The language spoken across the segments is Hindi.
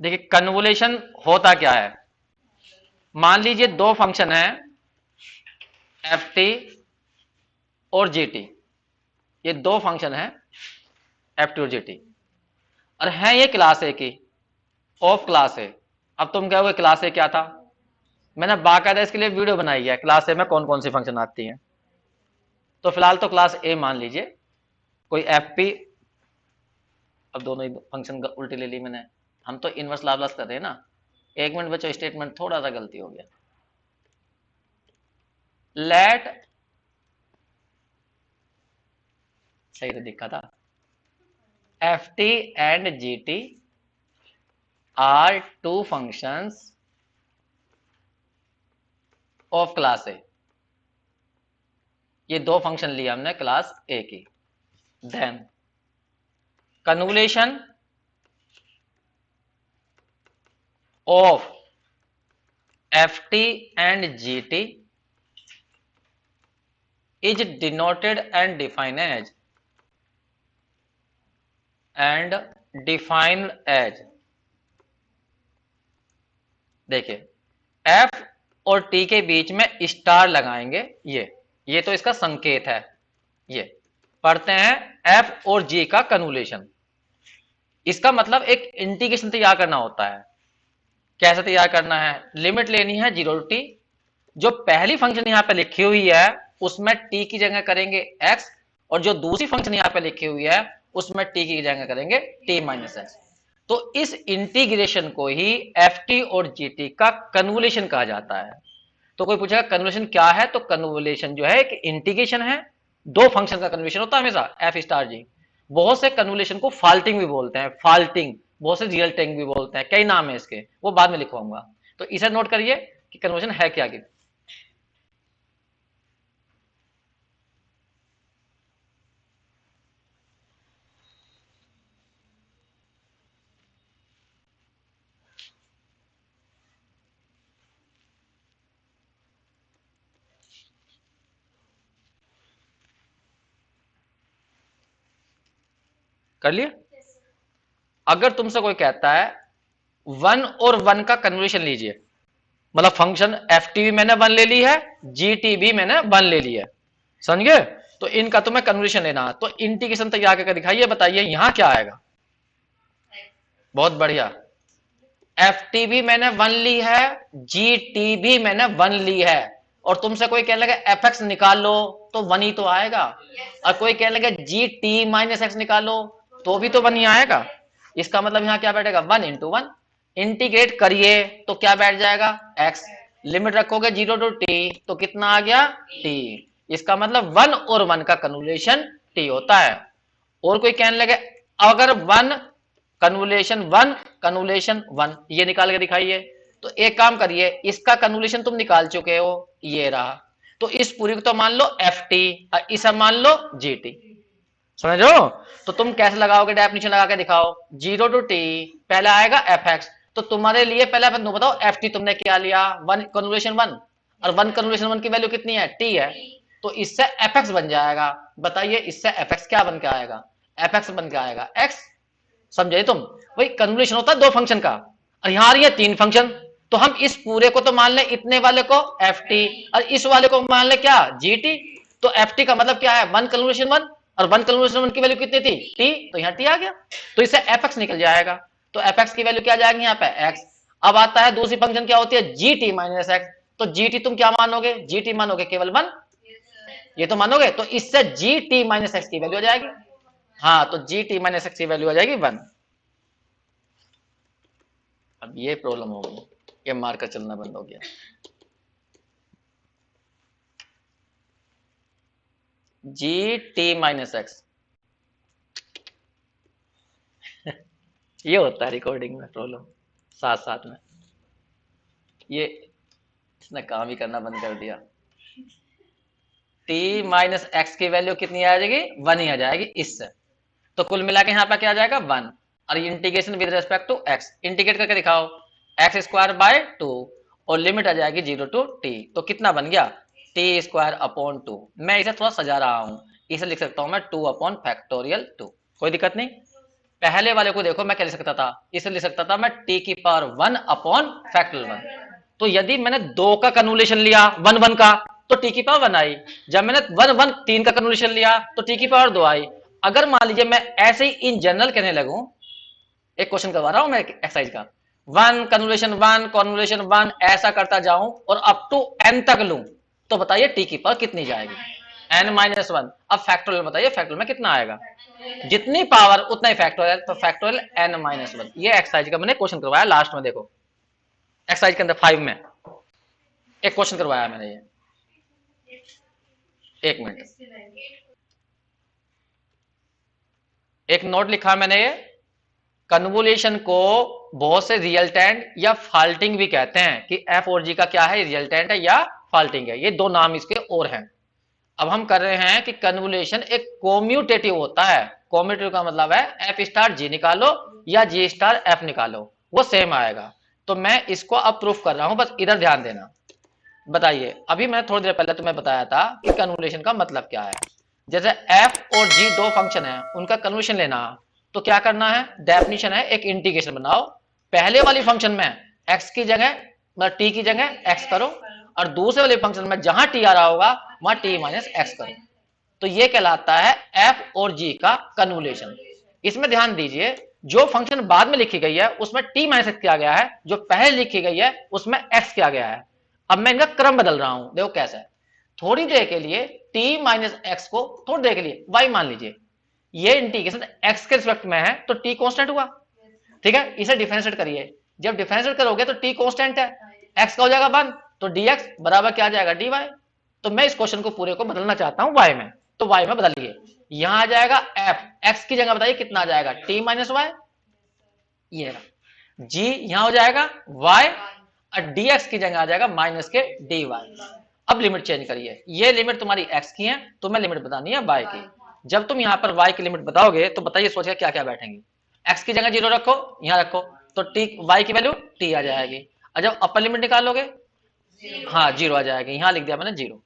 देखिए कन्वोल्यूशन होता क्या है, मान लीजिए दो फंक्शन है एफ टी और जी टी, ये दो फंक्शन है एफ टी और जी टी, और है ये क्लास ए की, ऑफ क्लास ए। अब तुम कहोगे क्लास ए क्या था, मैंने बाकायदा इसके लिए वीडियो बनाई है क्लास ए में कौन कौन सी फंक्शन आती हैं। तो फिलहाल तो क्लास ए मान लीजिए, कोई एफ पी, अब दोनों ही फंक्शन उल्टी ले ली मैंने, हम तो इनवर्स लाप्लास कर रहे हैं ना। एक मिनट बच्चों, स्टेटमेंट थोड़ा सा गलती हो गया। लेट, सही तो दिखा था, f t and g t are two functions of class A. ये दो फंक्शन लिया हमने क्लास ए की। Then convolution of f t and g t is denoted and defined as देखिए f और t के बीच में स्टार लगाएंगे, ये तो इसका संकेत है। ये पढ़ते हैं f और g का कन्वोल्यूशन। इसका मतलब एक इंटीग्रेशन तैयार करना होता है। कैसे तैयार करना है, लिमिट लेनी है 0 to t, जो पहली फंक्शन यहां पे लिखी हुई है उसमें t की जगह करेंगे x, और जो दूसरी फंक्शन यहां पे लिखी हुई है उसमें t की जगह करेंगे t माइनस x। तो इस इंटीग्रेशन को ही ft और gt का कन्वोल्यूशन कहा जाता है। तो कोई पूछेगा कन्वोल्यूशन क्या है, तो कन्वोल्यूशन जो है एक इंटीग्रेशन है, दो फंक्शन का कन्वोल्यूशन होता है हमेशा f स्टार g। बहुत से कन्वोल्यूशन को फाल्टिंग भी बोलते हैं, फाल्टिंग, बहुत से रियल टेंग भी बोलते हैं, कई नाम है इसके, वो बाद में लिखवाऊंगा। तो इसे नोट करिए कि कन्वोल्यूशन है क्या की। कर लिए। अगर तुमसे कोई कहता है 1 और 1 का कन्वोल्यूशन लीजिए, मतलब फंक्शन एफ टी भी मैंने 1 ले ली है, जी टी भी मैंने 1 ले ली है, समझ गए। तो इनका तुम्हें कन्वोल्यूशन लेना है, तो इंटीग्रेशन तैयार करके दिखाइए, बताइए यहां क्या आएगा। बहुत बढ़िया, एफ टी भी मैंने 1 ली है, जी टी भी मैंने 1 ली है, और तुमसे कोई कहने लगे एफ एक्स निकाल लो तो 1 ही तो आएगा, और कोई कहने लगे जी टी माइनस एक्स निकालो तो भी तो 1 ही आएगा। इसका मतलब यहां क्या बैठेगा, 1 इंटू 1। इंटीग्रेट करिए तो क्या बैठ जाएगा, x। लिमिट रखोगे 0 to t तो कितना आ गया, t। इसका मतलब 1 और 1 का कन्वोल्यूशन t होता है। और कोई कहने लगे अगर 1 कन्वोल्यूशन 1 कन्वोल्यूशन 1, ये निकाल के दिखाइए, तो एक काम करिए, इसका कन्वोल्यूशन तुम निकाल चुके हो, ये रहा, तो इस पूरी को तो मान लो एफ टी और इसे मान लो जी टी, समझ रहे हो। तो तुम कैसे लगाओगे, डेफिनेशन लगा के दिखाओ, 0 to t पहले आएगा एफ एक्स। तो तुम्हारे लिए पहले तुम बताओ एफ टी तुमने क्या लिया, 1 कन्वोल्यूशन 1, और 1 कन्वोल्यूशन 1 की वैल्यू कितनी है, t है, तो इससे एफ एक्स बन जाएगा। बताइए इससे एफ एक्स क्या बन के आएगा, एफ एक्स बन के आएगा x। समझे तुम, वही कन्वोल्यूशन होता है दो फंक्शन का, और यहां आ रही है 3 फंक्शन, तो हम इस पूरे को तो मान ले, इतने वाले को एफ टी और इस वाले को मान ले क्या, जी टी। तो एफ टी का मतलब क्या है, 1 कन्वोल्यूशन 1, और 1 कन्वोल्यूशन 1 की वैल्यू कितनी थी, टी, तो यहाँ टी आ गया, तो इससे एफ एक्स निकल जाएगा। तो एफ एक्स की वैल्यू क्या जाएगी यहाँ पे, एक्स। अब आता है दूसरी फंक्शन क्या होती है, जी टी माइनस एक्स। तो जी टी तुम क्या मानोगे, जी टी मानोगे केवल 1, ये तो मानोगे, तो इससे जी टी माइनस एक्स की वैल्यू आ जाएगी। हाँ, तो जी टी माइनस एक्स की वैल्यू आ जाएगी 1। अब ये प्रॉब्लम हो गई, ये मार्कर चलना बंद हो गया। जी टी माइनस एक्स, ये होता है रिकॉर्डिंग में प्रॉब्लम, साथ साथ में ये इसने काम ही करना बंद कर दिया। टी माइनस एक्स की वैल्यू कितनी आ जाएगी, 1 ही आ जाएगी इससे। तो कुल मिला के यहाँ पे क्या आ जाएगा 1, और integration with respect to x, integrate करके दिखाओ, एक्स स्क्वायर बाय 2, और लिमिट आ जाएगी 0 to t, तो कितना बन गया, टी स्क्वायर अपॉन 2। मैं इसे थोड़ा सजा रहा हूं, इसे लिख सकता हूं मैं 2 अपॉन फैक्टोरियल 2, कोई दिक्कत नहीं। पहले वाले को देखो मैं क्या लिख सकता था, इसे लिख सकता था मैं टी की पावर 1 अपॉन फैक्टोरियल 1। तो यदि मैंने 2 का कन्वोल्यूशन लिया 1 1 का, तो टी की पावर 1 आई। जब मैंने 1 1 3 का कन्वोल्यूशन लिया तो टी की पावर 2 आई। अगर मान लीजिए मैं ऐसे ही इन जनरल कहने लगूं, एक क्वेश्चन करवा रहा हूं मैं एक्सरसाइज का, 1 ऐसा करता जाऊं और अप टू n तक लूं, तो बताइए टी की पावर कितनी जाएगी, n-1। अब फैक्टोरियल बताइए, फैक्टोरियल में कितना आएगा, जितनी पावर उतना ही फैक्टोरियल, तो फैक्टोरियल n-1। ये एक्सरसाइज का मैंने क्वेश्चन करवाया लास्ट में, देखो एक्सरसाइज के अंदर 5 में एक क्वेश्चन करवाया मैंने ये, एक मिनट, एक नोट लिखा मैंने ये, कन्वोल्यूशन को बहुत से रिजल्टेंट या फाल्टिंग भी कहते हैं कि एफ और जी का क्या है, रिजल्टेंट है या फाल्टिंग है, ये दो नाम इसके और हैं। अब हम कर रहे हैं कि कन्वोल्यूशन एक कोम्यूटेटिव होता है। कोम्यूटेटिव का मतलब है एफ स्टार जी निकालो या जी स्टार एफ निकालो, वो सेम आएगा। तो मैं इसको अब प्रूफ कर रहा हूं, बस इधर ध्यान देना। बताइए, अभी मैं थोड़ी देर पहले तुम्हें बताया था कि कन्वोल्यूशन का मतलब क्या है। जैसे एफ और जी दो फंक्शन है, उनका कन्वोल्यूशन लेना, तो क्या करना है, डेफिनेशन है एक इंटीग्रेशन बनाओ। पहले वाली फंक्शन में एक्स की जगह मतलब टी की जगह एक्स करो, और दूसरे वाले फंक्शन में जहां टी आ रहा होगा वहां टी माइनस एक्स करो। तो ये कहलाता है एफ और जी का कन्वोल्यूशन। इसमें ध्यान दीजिए, जो फंक्शन बाद में लिखी गई है उसमें टी माइनस एक्स किया गया है, जो पहले लिखी गई है उसमें एक्स किया गया है। अब मैं इनका क्रम बदल रहा हूं, देखो कैसे। थोड़ी देर के लिए टी माइनस एक्स को थोड़ी देर के लिए वाई मान लीजिए, ये इंटीग्रेशन एक्स के रिस्पेक्ट में है तो टी कांस्टेंट हुआ, ठीक है। इसे डिफरेंशिएट करिए, जब डिफरेंशिएट करोगे तो टी कांस्टेंट है, एक्स का हो जाएगा 1, तो dx बराबर क्या आ जाएगा dy। तो मैं इस क्वेश्चन को पूरे को बदलना चाहता हूं y में, तो y में बदलिए, यहां आ जाएगा f, x की जगह बताइए कितना आ जाएगा, t माइनस वाई, ये g यहां हो जाएगा y, और dx की जगह आ जाएगा माइनस के dy। अब लिमिट चेंज करिए, ये लिमिट तुम्हारी x की है, तुम्हें लिमिट बतानी है y की। जब तुम यहां पर y की लिमिट बताओगे तो बताइए सोचिए क्या क्या बैठेंगे। x की जगह 0 रखो, यहां रखो, तो t y की वैल्यू t आ जाएगी। और जब अपर लिमिट निकालोगे, हाँ 0 आ जाएगी, यहां लिख दिया मैंने 0।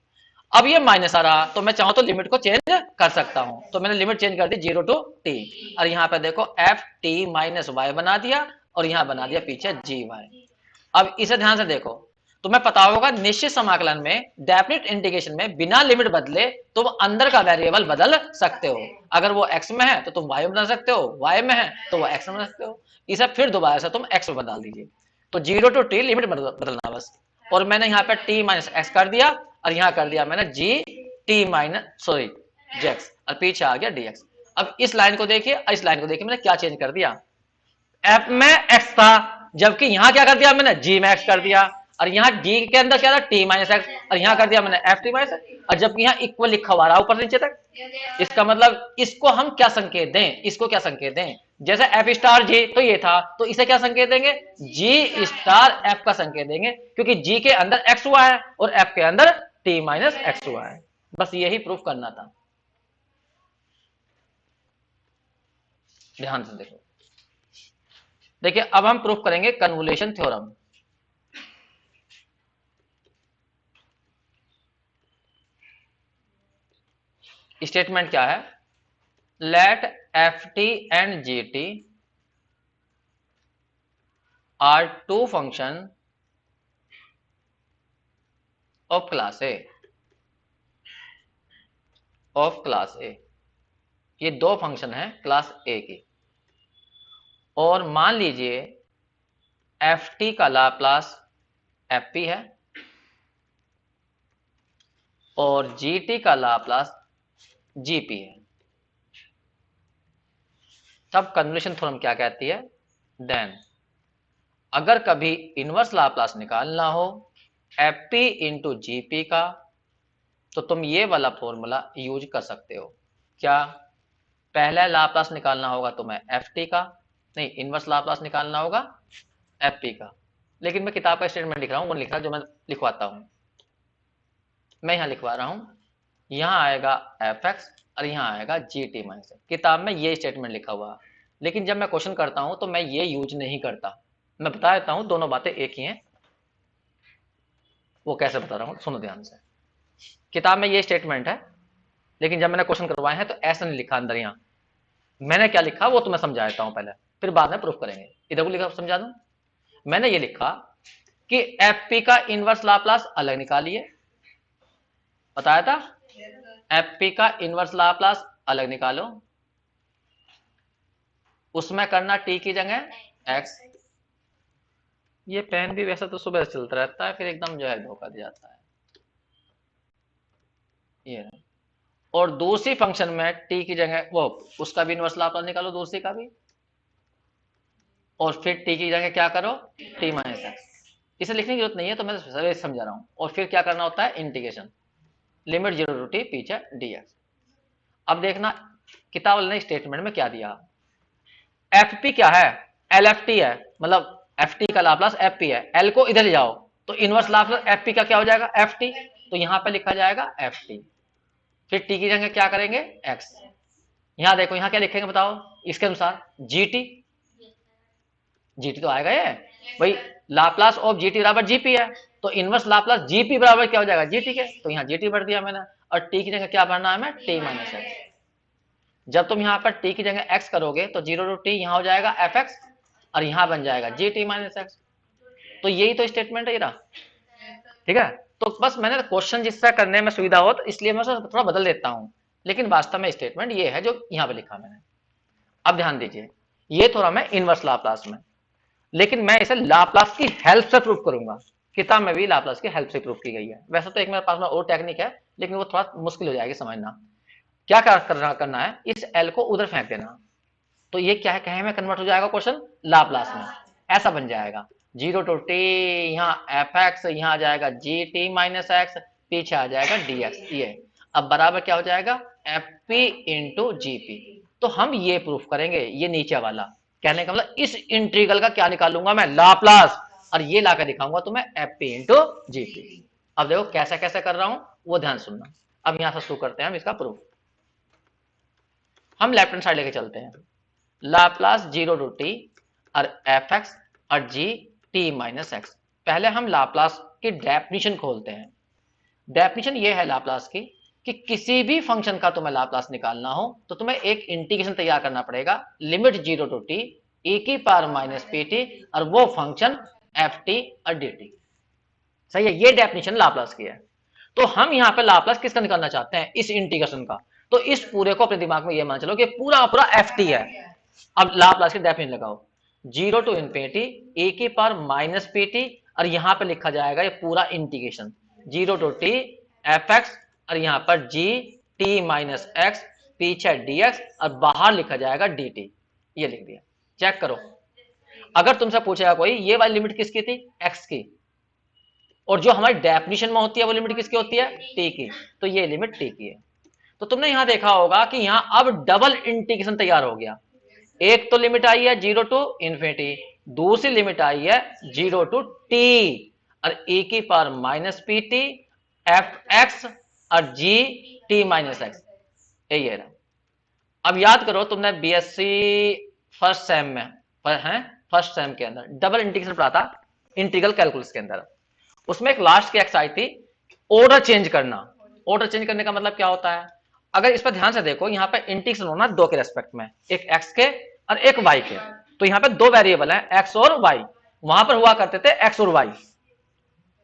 अब ये माइनस आ रहा, तो मैं चाहूं तो लिमिट को चेंज कर सकता हूं, तो मैंने लिमिट चेंज कर दी 0 टू t, और यहाँ पे देखो एफ टी माइनस वाई बना दिया, और यहां बना दिया पीछे जी वाई। अब इसे ध्यान से देखो, तुम्हें पता होगा निश्चित समाकलन में डेफिनेट इंटीग्रेशन में बिना लिमिट बदले तुम अंदर का वेरिएबल बदल सकते हो। अगर वो x में है तो तुम y में बदल सकते हो, y में है तो वो x में बदल सकते हो, इसे फिर दोबारा से तुम x में बदल दीजिए। तो 0 टू t लिमिट बदलना बस, और मैंने यहाँ पे t माइनस एक्स कर दिया, और यहाँ कर दिया मैंने g t minus sorry jx, और पीछे आ गया dx। अब इस लाइन को देखिए और इस लाइन को देखिए, मैंने क्या चेंज कर दिया, एफ में एक्स था, जबकि यहां क्या कर दिया मैंने जी में एक्स कर दिया, और यहाँ जी के अंदर क्या था टी माइनस एक्स, और यहां कर दिया मैंने एफ टी माइनस एक्स, और जबकि यहाँ इक्वल लिखा हुआ रहा ऊपर नीचे तक। इसका मतलब इसको हम क्या संकेत दें, इसको क्या संकेत दें, जैसे एफ स्टार जी तो ये था, तो इसे क्या संकेत देंगे, जी स्टार एफ का संकेत देंगे, क्योंकि जी के अंदर एक्स हुआ है और एफ के अंदर टी माइनस एक्स हुआ है। बस यही प्रूफ करना था, ध्यान से देखो। देखिए अब हम प्रूफ करेंगे कन्वोल्यूशन थ्योरम। स्टेटमेंट क्या है, let f t and g t are two function of class A, of class A, ये दो फंक्शन है क्लास ए की, और मान लीजिए एफ टी का लाप्लास एफ पी है और जी टी का लाप्लास जी पी है। तब कन्वोल्यूशन थ्योरम क्या कहती है, देन अगर कभी इनवर्स लाप्लास निकालना हो F P into G P का, तो तुम ये वाला फॉर्मूला यूज कर सकते हो। क्या, पहला लाप्लास निकालना होगा तुम्हें एफ टी का, नहीं इनवर्स लाप्लास निकालना होगा एफ पी का। लेकिन मैं किताब का स्टेटमेंट लिख रहा हूं, वो लिख रहा जो मैं लिखवाता हूं, मैं यहां लिखवा रहा हूं, यहां आएगा एफ एक्स और यहां आएगा जी टी माइनस। किताब में ये स्टेटमेंट लिखा हुआ, लेकिन जब मैं क्वेश्चन करता हूं तो मैं ये यूज नहीं करता। मैं बता देता हूं दोनों बातें एक ही हैं, वो कैसे बता रहा हूं सुनो ध्यान से। किताब में ये स्टेटमेंट है, लेकिन जब मैंने क्वेश्चन करवाए हैं तो ऐसा नहीं लिखा अंदर, यहां मैंने क्या लिखा वो तुम्हें समझा देता हूं पहले, फिर बाद में प्रूफ करेंगे। इधर को लिखा समझा दूं। मैंने ये लिखा कि एफ पी का इनवर्स लाप्लास अलग निकालिए, बताया था। एफ पी का इनवर्स लाप्लास अलग निकालो, उसमें करना टी की जगह एक्स। ये पेन भी वैसा तो सुबह से चलता रहता है, फिर एकदम जो है धोखा दिया जाता है। ये और दूसरी फंक्शन में टी की जगह वो उसका भी इनवर्स लाप्लास निकालो, दूसरी का भी, और फिर टी की जगह क्या करो टी माइनस एक्स। इसे लिखने की जरूरत नहीं है, तो मैं सभी समझा रहा हूं। और फिर क्या करना होता है इंटीग्रेशन, लिमिट 0 टू टी पीछे डीएक्स। अब देखना किताब वाले ने स्टेटमेंट में क्या दिया। एफ पी क्या है, एल एफ टी है, मतलब एफ टी का लाप्लास एफ पी है। एल को इधर ले जाओ तो इनवर्स लाप्लास एफ पी का क्या हो जाएगा एफ टी, तो यहां पे लिखा जाएगा एफ टी। फिर टी की जगह क्या करेंगे एक्स। यहां देखो यहां क्या लिखेंगे बताओ इसके अनुसार, जी टी। जीटी तो आएगा ये भाई, लाप्लास ऑफ जीटी बराबर जीपी है, तो इनवर्स लाप्लास जीपी बराबर क्या हो जाएगा जीटी के, तो यहाँ जीटी भर दिया मैंने। और टी की जगह क्या भरना है मैं टी माइनस एक्स। जब तुम यहाँ पर टी की जगह एक्स करोगे तो 0 टू टी यहाँ हो जाएगा एफ एक्स, और यहाँ बन जाएगा जी टी माइनस एक्स। तो यही तो स्टेटमेंट है ये, ठीक है। तो बस मैंने क्वेश्चन जिससे करने में सुविधा हो तो इसलिए मैं थोड़ा बदल देता हूँ, लेकिन वास्तव में स्टेटमेंट ये है जो यहाँ पे लिखा मैंने। अब ध्यान दीजिए, ये थोड़ा मैं इनवर्स लाप्लास में, लेकिन मैं इसे लाप्लास की हेल्प से प्रूफ करूंगा। किताब में भी लाप्लास की हेल्प से प्रूफ की गई है। वैसे तो एक मेरे पास में और टेक्निक है, लेकिन वो थोड़ा मुश्किल हो जाएगी समझना। क्या करना है, इस एल को उधर फेंक देना, तो ये क्या है कहे में कन्वर्ट हो जाएगा क्वेश्चन लाप्लास में। ऐसा बन जाएगा 0 टू टी, यहाँ एफ एक्स, यहाँ आ जाएगा जी टी माइनस एक्स, पीछे आ जाएगा डी एक्स। ये अब बराबर क्या हो जाएगा F P into G P. तो हम ये प्रूफ करेंगे, ये नीचे वाला कहने का मतलब इस इंटीग्रल का क्या निकालूंगा मैं लाप्लास, और ये लाकर दिखाऊंगा तो मैं F P into G P. अब देखो कैसे कैसे कर रहा हूं वो ध्यान सुनना। अब यहां से शुरू करते हैं हम इसका प्रूफ। हम लेफ्ट हैंड साइड लेके चलते हैं, लाप्लास 0 टू टी और एफ एक्स और जी टी माइनस एक्स। पहले हम लाप्लास की डेफिनेशन खोलते हैं। डेफिनेशन ये है लाप्लास की कि किसी भी फंक्शन का तुम्हें लाप्लास निकालना हो तो तुम्हें एक इंटीग्रेशन तैयार करना पड़ेगा, लिमिट 0 टू टी e की पावर माइनस पी टी, और वो फंक्शन एफ टी और डी टी। सही है, ये डेफिनेशन लाप्लास की है। तो हम यहाँ पे लाप्लास किसका निकालना चाहते हैं इस इंटीग्रेशन का, तो इस पूरे को अपने दिमाग में ये मान चलो कि पूरा पूरा एफ टी है। अब लाप्लास की डेफिनेशन लगाओ, 0 टू इन्फिनिटी e की पावर माइनस पी टी, और यहां पे लिखा जाएगा ये पूरा integration 0 to t f x, और यहां पर जी टी माइनस एक्स, पीछे dx, और बाहर लिखा जाएगा dt। ये लिख दिया। चेक करो, अगर तुमसे पूछेगा कोई ये वाली लिमिट किसकी थी x की, और जो हमारी डेफिनेशन में होती है वो लिमिट किसकी होती है t की, तो ये लिमिट t की है। तो तुमने यहां देखा होगा कि यहां अब डबल इंटीग्रेशन तैयार हो गया। एक तो लिमिट आई है 0 टू इन्फिनिटी, दूसरी लिमिट आई है 0 टू t, और e की power minus p T f x और जी टी माइनस एक्स, यही है। अब याद करो तुमने बीएससी फर्स्ट सेम में फर्स्ट सेम के अंदर डबल इंटीग्रेशन पढ़ा था, इंटीग्रल कैलकुलस के अंदर। उसमें एक लास्ट की एक्स आई थी ऑर्डर चेंज करना। ऑर्डर चेंज करने का मतलब क्या होता है, अगर इस पर ध्यान से देखो यहाँ पे इंटीग्रेशन होना दो के रेस्पेक्ट में, एक एक्स के और एक वाई के। तो यहाँ पे दो वेरिएबल है एक्स और वाई, वहां पर हुआ करते थे एक्स और वाई,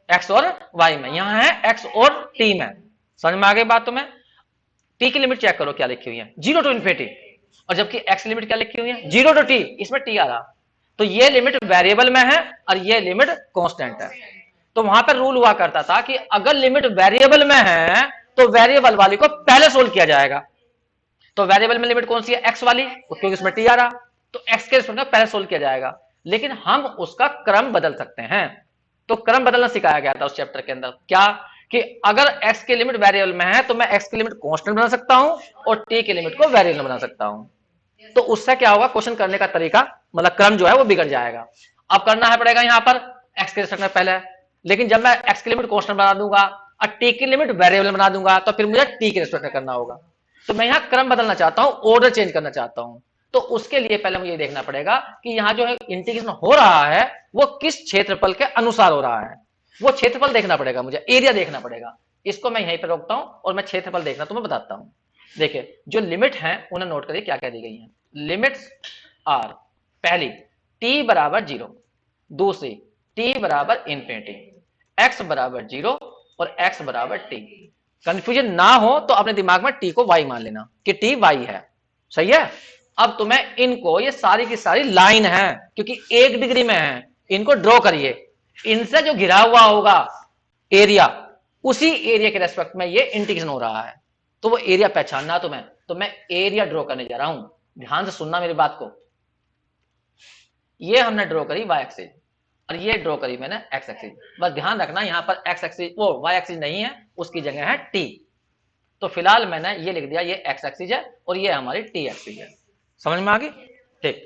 एक्स और वाई में, यहां है एक्स और टी में। समझ में आ गई बात तुम्हें। टी की लिमिट चेक करो क्या लिखी हुई है 0 टू इन्फिनिटी, और जबकि एक्स लिमिट क्या लिखी हुई है 0 टू टी, इसमें टी आ रहा, तो ये लिमिट वेरिएबल में है और ये लिमिट कांस्टेंट है। तो वहां पर रूल हुआ करता था कि अगर लिमिट वेरिएबल में है तो वेरिएबल वाली को पहले सोल्व किया जाएगा। तो वेरिएबल में लिमिट कौन सी है एक्स वाली, क्योंकि इसमें टी आ रहा, तो एक्स के रिस्पेक्ट में पहले सोल्व किया जाएगा। लेकिन हम उसका क्रम बदल सकते हैं, तो क्रम बदलना सिखाया गया था उस चैप्टर के अंदर। क्या कि अगर x की लिमिट वेरिएबल में है तो मैं x की लिमिट कांस्टेंट बना सकता हूं और t की लिमिट को वेरिएबल बना सकता हूं। तो उससे क्या होगा, क्वेश्चन करने का तरीका मतलब क्रम जो है वो बिगड़ जाएगा। अब करना है पड़ेगा यहां पर x के रिस्पेक्ट में पहले, लेकिन जब मैं x की लिमिट कांस्टेंट बना दूंगा और t की लिमिट वेरिएबल बना दूंगा तो फिर मुझे t के रिस्पेक्ट में करना होगा। तो मैं यहाँ क्रम बदलना चाहता हूं, ऑर्डर चेंज करना चाहता हूं, तो उसके लिए पहले मुझे देखना पड़ेगा कि यहाँ जो है इंटीग्रेशन हो रहा है वो किस क्षेत्रफल के अनुसार हो रहा है। वो क्षेत्रफल देखना पड़ेगा मुझे, एरिया देखना पड़ेगा। इसको मैं यहीं पर रोकता हूं और मैं क्षेत्रफल देखना तुम्हें बताता हूं। देखिए जो लिमिट है उन्हें नोट करिए क्या क्या दी गई है। लिमिट्स आर, पहली t बराबर 0, दूसरी t बराबर इंफिनिटी, x बराबर 0 और x बराबर t। कंफ्यूजन ना हो तो अपने दिमाग में t को y मान लेना कि t y है, सही है। अब तुम्हें इनको, ये सारी की सारी लाइन है क्योंकि 1 डिग्री में है, इनको ड्रॉ करिए। इनसे जो घिरा हुआ होगा एरिया, उसी एरिया के रेस्पेक्ट में ये इंटीग्रेशन हो रहा है, तो वो एरिया पहचानना तुम्हें। तो मैं एरिया ड्रॉ करने जा रहा हूं, ध्यान से सुनना मेरी बात को। ये हमने ड्रॉ करी y एक्सिस और ये ड्रॉ करी मैंने x एक्सिस। बस ध्यान रखना यहां पर x एक्सिस वो y एक्सिस नहीं है, उसकी जगह है t। तो फिलहाल मैंने ये लिख दिया, ये x एक्सिस है और ये हमारी t एक्सिस है। समझ में आ गई? ठीक,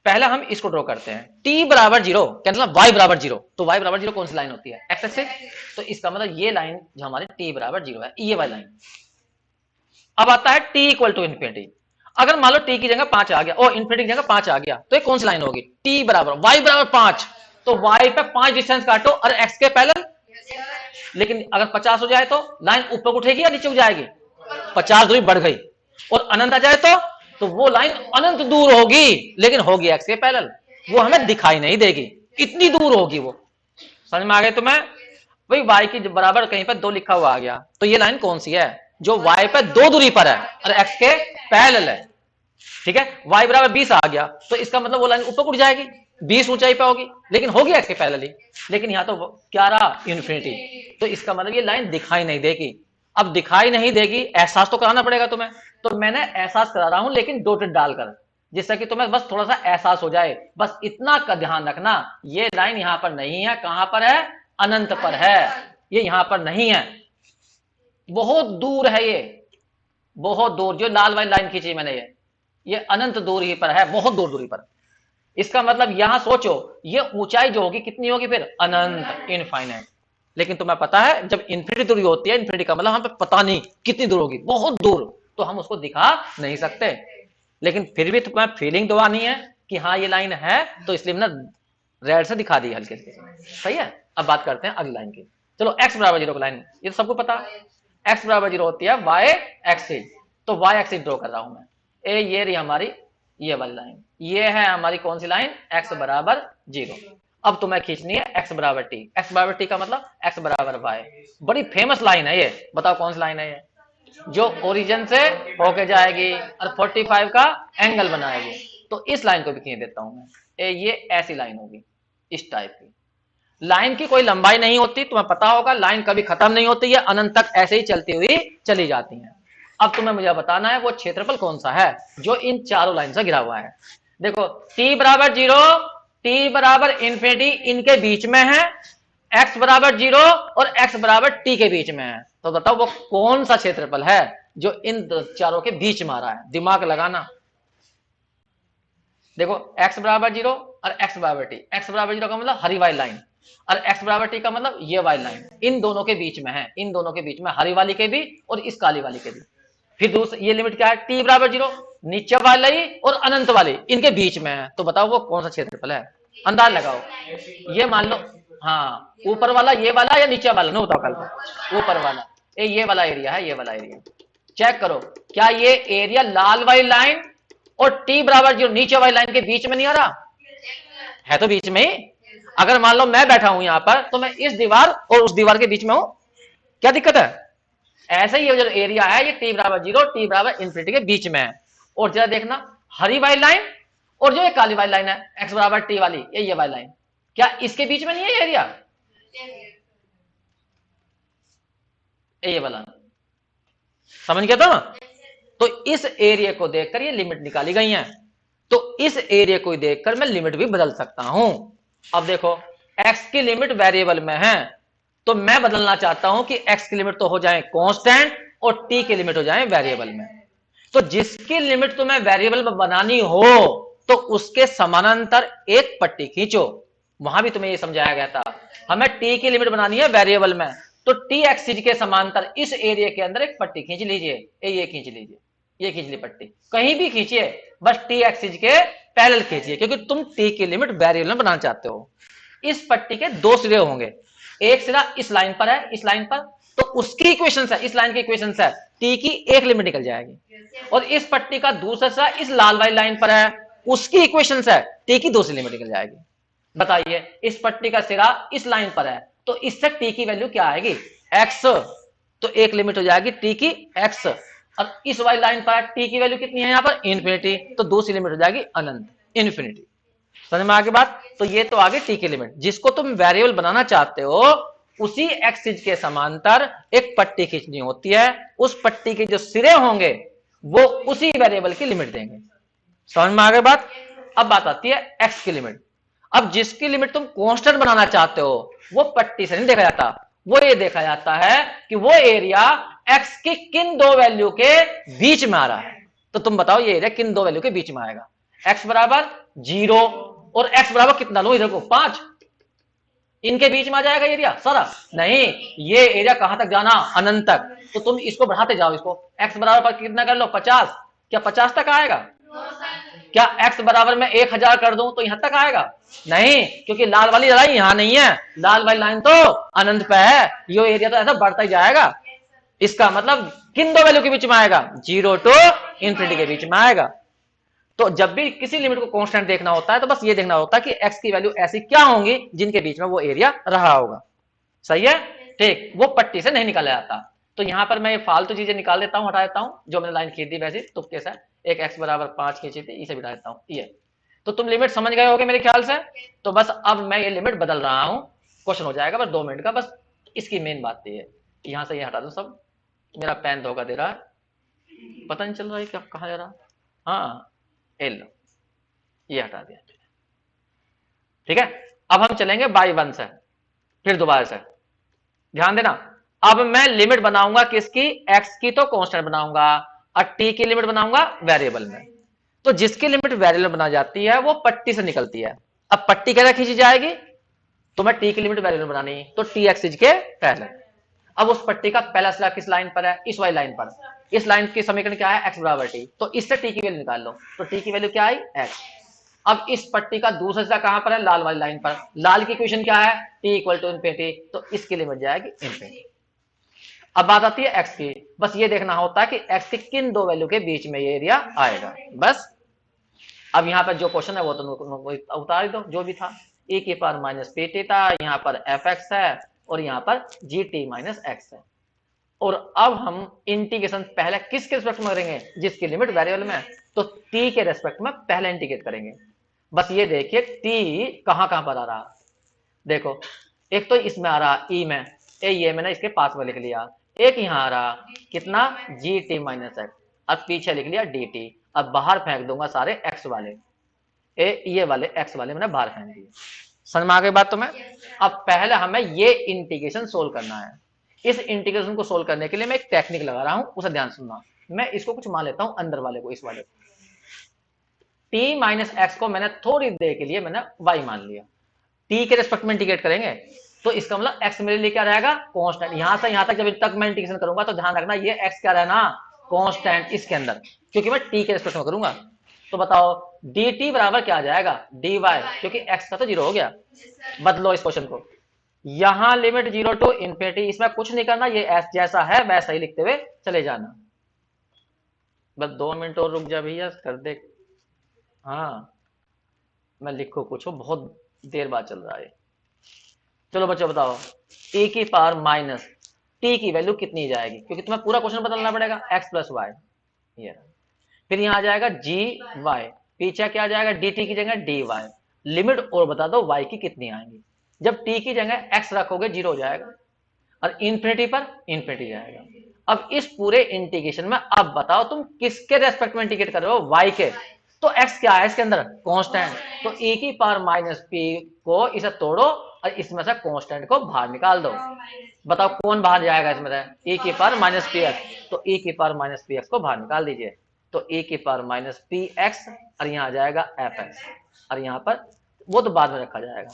पहले हम इसको ड्रॉ करते हैं। t बराबर 0 कैंसिल, y बराबर 0, तो y बराबर 0 कौन सी लाइन होती है? x axis. तो इसका मतलब ये लाइन जो हमारी t बराबर 0 है, ये वाली लाइन। अब आता है t इक्वल टू इन्फिनिटी। अगर मान लो t की जगह 5 आ गया और इन्फिनिटी की जगह 5 आ गया, तो ये कौन सी लाइन होगी? t बराबर y बराबर 5, तो y पे 5 डिस्टेंस काटो और x के पैरेलल। लेकिन अगर 50 हो जाए तो लाइन ऊपर उठेगी या नीचे जाएगी? 50 दूरी बढ़ गई। और अनंत आ जाए तो वो लाइन अनंत दूर होगी, लेकिन होगी x के पैरेलल, वो हमें दिखाई नहीं देगी, इतनी दूर होगी वो। समझ में आ गए तुम्हें? भाई y की बराबर कहीं पर 2 लिखा हुआ आ गया, तो ये लाइन कौन सी है? जो y पे 2 दूरी पर है और x के पैरेलल है। ठीक है, y बराबर 20 आ गया, तो इसका मतलब वो लाइन ऊपर उठ जाएगी, 20 ऊंचाई पे होगी, लेकिन होगी x के पैरेलल ही। लेकिन यहां तो क्या रहा? इन्फिनिटी। तो इसका मतलब ये लाइन दिखाई नहीं देगी। अब दिखाई नहीं देगी, एहसास तो कराना पड़ेगा तुम्हें, तो मैंने एहसास करा रहा हूं लेकिन डॉटेड डालकर, जिससे कि तुम्हें बस थोड़ा सा एहसास हो जाए। बस इतना का ध्यान रखना, ये लाइन यहां पर नहीं है। कहां पर है? अनंत पर है, ये यहां पर नहीं है, बहुत दूर है ये, बहुत दूर। जो लाल वाली लाइन खींची मैंने, ये अनंत दूरी पर है, बहुत दूर दूरी पर। इसका मतलब यहां सोचो, ये ऊंचाई जो होगी कितनी होगी फिर? अनंत, इनफाइनाइट। लेकिन तुम्हें पता है जब इन्फिनिटी दूरी होती है, इन्फिनिटी का मतलब हमें पता नहीं कितनी दूर होगी, बहुत दूर, तो हम उसको दिखा नहीं सकते। लेकिन फिर भी तुम्हें फीलिंग तो आनी है कि हाँ ये लाइन है, तो इसलिए मैंने रेड से दिखा दी हल्के से। सही है, अब बात करते हैं अगली लाइन की। चलो x बराबर 0 की लाइन, ये तो सबको पता, x बराबर 0 होती है y एक्सिस, तो y एक्सिस ड्रॉ कर रहा हूं मैं। ये रही हमारी ये वाली लाइन, ये है हमारी कौन सी लाइन? x बराबर 0। अब तुम्हें खींचनी है x बराबर t। x बराबर t का मतलब x बराबर y। बड़ी फेमस लाइन है ये, बताओ कौन सी लाइन है ये? जो ओरिजिन से होके जाएगी और 45 का एंगल बनाएगी। तो इस लाइन को भी खींच देता हूं मैं। ये ऐसी लाइन होगी, इस टाइप की। लाइन की कोई लंबाई नहीं होती, तुम्हें पता होगा, लाइन कभी खत्म नहीं होती है, अनंत तक ऐसे ही चलती हुई चली जाती है। अब तुम्हें मुझे बताना है वो क्षेत्रफल कौन सा है जो इन चारों लाइन से घिरा हुआ है। देखो t बराबर 0, t बराबर इंफिनिटी इनके बीच में है, x बराबर 0 और x बराबर t के बीच में है। तो बताओ वो कौन सा क्षेत्रफल है जो इन चारों के बीच में आ रहा है? दिमाग लगाना। देखो x बराबर 0 और x बराबर t। x बराबर 0 का मतलब हरी वाली लाइन और x बराबर t का मतलब ये वाली लाइन, इन दोनों के बीच में है, इन दोनों के बीच में, हरी वाली के भी और इस काली वाली के भी। फिर दूसरी ये लिमिट क्या है? t बराबर 0, नीचे वाली और अनंत वाली इनके बीच में है। तो बताओ वो कौन सा क्षेत्रफल है? अंदाज लगाओ। ये मान लो, हाँ ऊपर वाला ये वाला या नीचे वाला? नो बताओ कल, ऊपर वाला। ये वाला एरिया है, ये वाला एरिया। चेक करो, क्या ये एरिया लाल वाली लाइन और t बराबर 0 नीचे वाली लाइन के बीच में नहीं आ रहा है? तो बीच में ही। अगर मान लो मैं बैठा हूं यहां पर, तो मैं इस दीवार और उस दीवार के बीच में हूं, क्या दिक्कत है? ऐसे ही ये जो एरिया है, ये t बराबर 0 t बराबर इंफिनिटी के बीच में है। और जरा देखना, हरी वाली लाइन और जो ये काली वाली लाइन है x बराबर t वाली, ये वाली लाइन, क्या इसके बीच में नहीं है एरिया? ये वाला, समझ गया था? तो इस एरिया को देखकर ये लिमिट निकाली गई है। तो इस एरिया को देखकर मैं लिमिट भी बदल सकता हूं। अब देखो x की लिमिट वेरिएबल में है, तो मैं बदलना चाहता हूं कि x की लिमिट तो हो जाए कांस्टेंट और t की लिमिट हो जाए वेरिएबल में। तो जिसकी लिमिट तुम्हें वेरिएबल में बनानी हो तो उसके समानांतर एक पट्टी खींचो। वहां भी तुम्हें यह समझाया गया था, हमें t की लिमिट बनानी है वेरिएबल में, तो t एक्सिस के समांतर इस एरिया के अंदर एक पट्टी खींच लीजिए। ये खींच लीजिए, ये खींच ली पट्टी, कहीं भी खींचिए, बस t एक्सिस के पैरेलल खींचिए, क्योंकि तुम t की लिमिट वेरिएबल में बनाना चाहते हो। इस पट्टी के 2 सिरे होंगे, एक सिरा इस लाइन पर है, इस लाइन पर, तो उसकी इक्वेशन है, इस लाइन की इक्वेशन है, टी की एक लिमिट निकल जाएगी। और इस पट्टी का दूसरा सिरा इस लाल वाली लाइन पर है, उसकी इक्वेशन है, टी की दूसरी लिमिट निकल जाएगी। बताइए, इस पट्टी का सिरा इस लाइन पर है, तो इससे टी की वैल्यू क्या आएगी, एक्स। तो एक लिमिट हो जाएगी टी की एक्स। और इस वाली लाइन पर टी की वैल्यू कितनी है यहां पर, इन्फिनिटी, तो दूसरी लिमिट हो जाएगी अनंत, इन्फिनिटी। समझ में आगे बात। तो ये तो आगे टी की लिमिट, जिसको तुम वेरिएबल बनाना चाहते हो उसी एक्सिस के समांतर एक पट्टी खींचनी होती है, उस पट्टी के जो सिरे होंगे वो उसी वेरिएबल की लिमिट देंगे। समझ में आगे बात। अब बात आती है एक्स की लिमिट। अब जिसकी लिमिट तुम कांस्टेंट बनाना चाहते हो वो पट्टी से नहीं देखा जाता, वो ये देखा जाता है कि वो एरिया एक्स की किन दो वैल्यू के बीच में आ रहा है। तो तुम बताओ ये एरिया किन दो वैल्यू के बीच में आएगा, एक्स बराबर 0 और एक्स बराबर कितना लो इधर को 5, इनके बीच में आ जाएगा एरिया सारा। नहीं, ये एरिया कहां तक जाना, अनंत तक। तो तुम इसको बढ़ाते जाओ, इसको एक्स बराबर पर कितना कर लो 50, क्या 50 तक आएगा? क्या एक्स बराबर में 1000 कर दूं तो यहां तक आएगा? नहीं, क्योंकि लाल वाली लाइन यहां नहीं है, लाल वाली लाइन तो अनंत पे है, ये एरिया तो ऐसा बढ़ता ही जाएगा। इसका मतलब किन दो वैल्यू के बीच में आएगा, 0 टू इन्फिनिटी के बीच में आएगा। तो जब भी किसी लिमिट को कांस्टेंट देखना होता है तो बस ये देखना होता है कि एक्स की वैल्यू ऐसी क्या होंगी जिनके बीच में वो एरिया रहा होगा। सही है, ठीक, वो पट्टी से नहीं निकाला जाता। तो यहां पर मैं ये फालतू चीजें निकाल देता हूं, हटा देता हूं, जो मैंने लाइन खींच दी वैसे तुक्के से, एक एक्स बराबर 5 खींची थी, इसे बिठा देता हूं ये। तो तुम लिमिट समझ गए होगे मेरे ख्याल से। तो बस अब मैं ये लिमिट बदल रहा हूं, क्वेश्चन हो जाएगा बस 2 मिनट का, बस इसकी मेन बात ये है। यहां से ये हटा दो सब, मेरा पेन धोखा दे रहा है, पता नहीं चल रहा है क्या कहा जा रहा। हाँ, एल, ये हटा दिया, ठीक है। अब हम चलेंगे बाई 1 से, फिर दोबारा से ध्यान देना। अब मैं लिमिट बनाऊंगा किसकी, एक्स की तो कांस्टेंट बनाऊंगा, और टी की लिमिट बनाऊंगा वेरिएबल में। तो जिसकी लिमिट वेरिएबल बना जाती है वो पट्टी से निकलती है। अब पट्टी कैसे खींची जाएगी, तो मैं टी की लिमिट वेरिएबल बनानी, तो टी एक्स के पहले। अब उस पट्टी का पहला सिरा किस लाइन पर है, इस वाली लाइन पर। इस लाइन की समीकरण क्या है, एक्स बराबर टी, तो इससे टी की वैल्यू निकाल लो, तो टी की वैल्यू क्या आई, एक्स। अब इस पट्टी का दूसरा सिरा कहां पर है, लाल वाली लाइन पर। लाल की इक्वेशन क्या है, टी इक्वल टू इन्फिनिटी, तो इसकी लिमिट जाएगी इन्फिनिटी। अब बात आती है एक्स की, बस ये देखना होता है कि एक्स के किन दो वैल्यू के बीच में ये एरिया आएगा, बस। अब यहाँ पर जो क्वेश्चन है वो तो उतार दो, जो भी था, e की पावर माइनस पी टी था, यहाँ पर एफ एक्स है और यहाँ पर जी टी माइनस एक्स है। और अब हम इंटीग्रेशन पहले किसके रेस्पेक्ट में करेंगे, जिसकी लिमिट वेरिएबल में है, तो t के रेस्पेक्ट में पहले इंटीग्रेट करेंगे। बस ये देखिए t कहां कहां पर आ रहा, देखो एक तो इसमें आ रहा ई में, ये मैंने इसके पास में लिख लिया, एक यहाँ आ रहा कितना, जी टी माइनस एक्स, अब पीछे लिख लिया डी टी। अब बाहर फेंक दूंगा सारे एक्स वाले, ये वाले एक्स वाले मैंने बाहर फेंक दिए। समझ में आ गई बात। तो मैं अब पहले हमें ये इंटीग्रेशन सोल्व करना है। इस इंटीग्रेशन को सोल्व करने के लिए मैं एक टेक्निक लगा रहा हूं, उसे ध्यान सुनना। मैं इसको कुछ मान लेता हूं अंदर वाले को, इस वाले को, t माइनस एक्स को मैंने थोड़ी देर के लिए मैंने y मान लिया। t के रेस्पेक्ट में इंटीग्रेट करेंगे तो इसका मतलब x मेरे लिए क्या रहेगा, कांस्टेंट। यहां से यहां तक जब तक मैं इंटीग्रेशन करूंगा तो ध्यान रखना ये x क्या रहना, कांस्टेंट इसके अंदर, क्योंकि मैं t के रेस्पेक्ट में करूंगा। तो बताओ dt बराबर क्या आ जाएगा, dy, क्योंकि x का तो 0 हो गया। बदलो इस क्वेश्चन को, यहां लिमिट 0 टू इन्फिनिटी, इसमें कुछ नहीं करना, ये s जैसा है वैसा ही लिखते हुए चले जाना। बस 2 मिनट और रुक जा भैया, कर दे। हाँ, मैं लिखो कुछ हो, बहुत देर बाद चल रहा है। चलो बच्चों बताओ, e की पावर माइनस t की वैल्यू कितनी जाएगी, क्योंकि तुम्हें पूरा क्वेश्चन बदलना पड़ेगा, x प्लस वाई, ये फिर यहां आ जाएगा जी वाई, पीछे क्या आ जाएगा, dt की जगह dy, लिमिट और बता दो y की कितनी आएंगी। जब t की जगह x रखोगे 0 हो जाएगा और इन्फिनिटी पर इन्फिनिटी जाएगा। अब इस पूरे इंटीग्रेशन में अब बताओ तुम किसके रेस्पेक्ट में इंटीग्रेट कर रहे हो, y के, तो x क्या है इसके अंदर, कांस्टेंट। तो e की पावर माइनस p को इसे तोड़ो और इसमें से कांस्टेंट को बाहर निकाल दो। बताओ कौन बाहर जाएगा इसमें से, e की पावर माइनस पी एक्स, तो e की पावर माइनस पी एक्स को बाहर निकाल दीजिए, तो e की पावर माइनस पी एक्स और यहाँ आ जाएगा एफ एक्स, और यहाँ पर वो तो बाद में रखा जाएगा,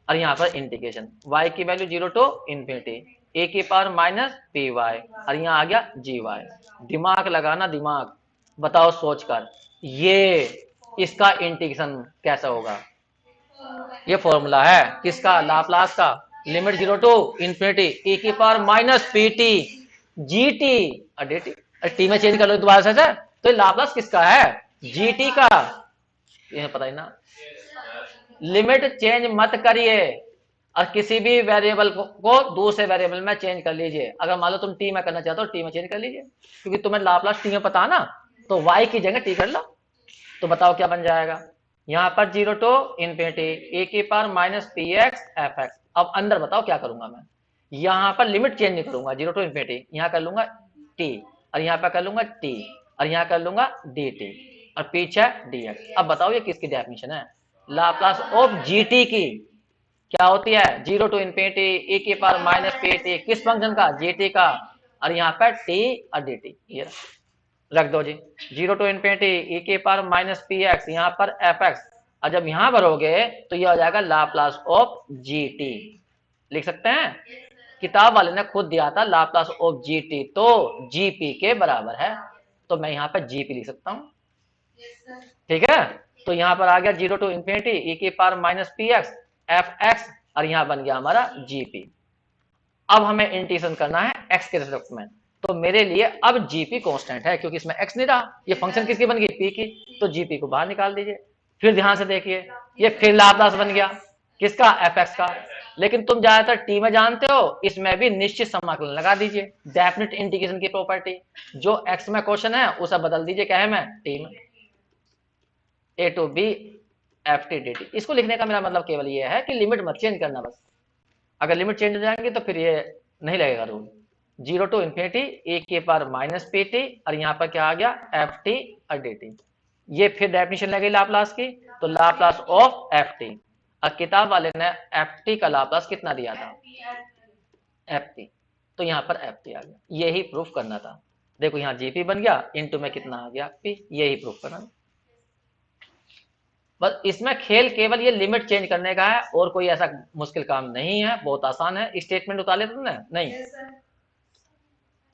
और यहाँ पर इंटीग्रेशन y की वैल्यू 0 टू इन्फिनिटी, ए की पावर माइनस पी वाई, और यहाँ आ गया जी वाई। दिमाग लगाना, दिमाग, बताओ सोचकर ये इसका इंटीग्रेशन कैसा होगा। ये फॉर्मूला है किसका, लाप्लास का, लिमिट 0 टू इंफिनिटी e की power minus p T G T D T, T में चेंज कर लो दोबारा से सर, तो लाप्लास किसका है, जी टी का, ये पता ही ना। लिमिट चेंज मत करिए और किसी भी वेरिएबल को दूसरे वेरिएबल में चेंज कर लीजिए। अगर मान लो तुम टी में करना चाहते हो टी में चेंज कर लीजिए, क्योंकि तुम्हें लाप्लास टी में पता है ना, तो वाई की जगह टी कर लो। तो बताओ क्या बन जाएगा, यहां पर 0 टू इंफिनिटी ए की power minus P x F x. अब अंदर बताओ क्या करूंगा मैं, यहां पर लिमिट चेंज नहीं करूंगा, 0 टू इंफिनिटी, यहां कर लूंगा टी और यहां पर कर लूंगा टी और यहां कर लूंगा डी टी और पीछे डी एक्स। अब बताओ ये किसकी डेफिनेशन है, लाप्लास ऑफ जी टी की क्या होती है, 0 टू इंफिनिटी e की पावर माइनस पी टी, किस फंक्शन का, जी टी का, और यहाँ पर टी और डी टी, ये रख दो जी। 0 टू इंफिनिटी e की पावर माइनस पी एक्स, यहाँ पर एफ एक्स, और जब यहां भरोगे तो ये हो जाएगा लाप्लास ऑफ जी टी। लिख सकते हैं, किताब वाले ने खुद दिया था लाप्लास ऑफ जी टी तो जीपी के बराबर है, तो मैं यहाँ पर जीपी लिख सकता हूँ, ठीक है। तो यहाँ पर आ गया 0 टू इंफिनिटी e की power minus P x F x, और यहाँ बन गया हमारा जीपी। अब हमें इंटीग्रेशन करना है x के रिस्पेक्ट में, तो मेरे लिए अब जीपी कांस्टेंट है क्योंकि इसमें x नहीं रहा, ये फंक्शन किसकी बन गई, p की, तो जीपी को बाहर निकाल दीजिए। फिर ध्यान से देखिए, ये फिर लाप्लास बन गया किसका, fx का। लेकिन तुम ज्यादातर टी में जानते हो, इसमें भी निश्चित समाकलन लगा दीजिए, डेफिनेट इंटीग्रेशन की प्रॉपर्टी, जो x में क्वेश्चन है उसे बदल दीजिए क्या है, में टी में, A to B F T D T. इसको लिखने का मेरा मतलब केवल ये है कि लिमिट मत चेंज करना बस, अगर लिमिट चेंज हो जाएंगे तो फिर ये नहीं लगेगा रूल। 0 टू इंफिनिटी ए के पावर माइनस पी टी और यहाँ पर क्या आ गया, एफ टी और डी टी। ये फिर डेफिनेशन लगी लाप्लास की, तो लाप्लास ऑफ एफ टी, और किताब वाले ने एफ टी का लाप्लास कितना दिया था, एफ टी, तो यहाँ पर एफ टी आ गया, यही प्रूफ करना था। देखो यहाँ जीपी बन गया, इनटू में कितना आ गया पी, यही प्रूफ करना। बस इसमें खेल केवल ये लिमिट चेंज करने का है, और कोई ऐसा मुश्किल काम नहीं है, बहुत आसान है। स्टेटमेंट उतार लेते ना, नहीं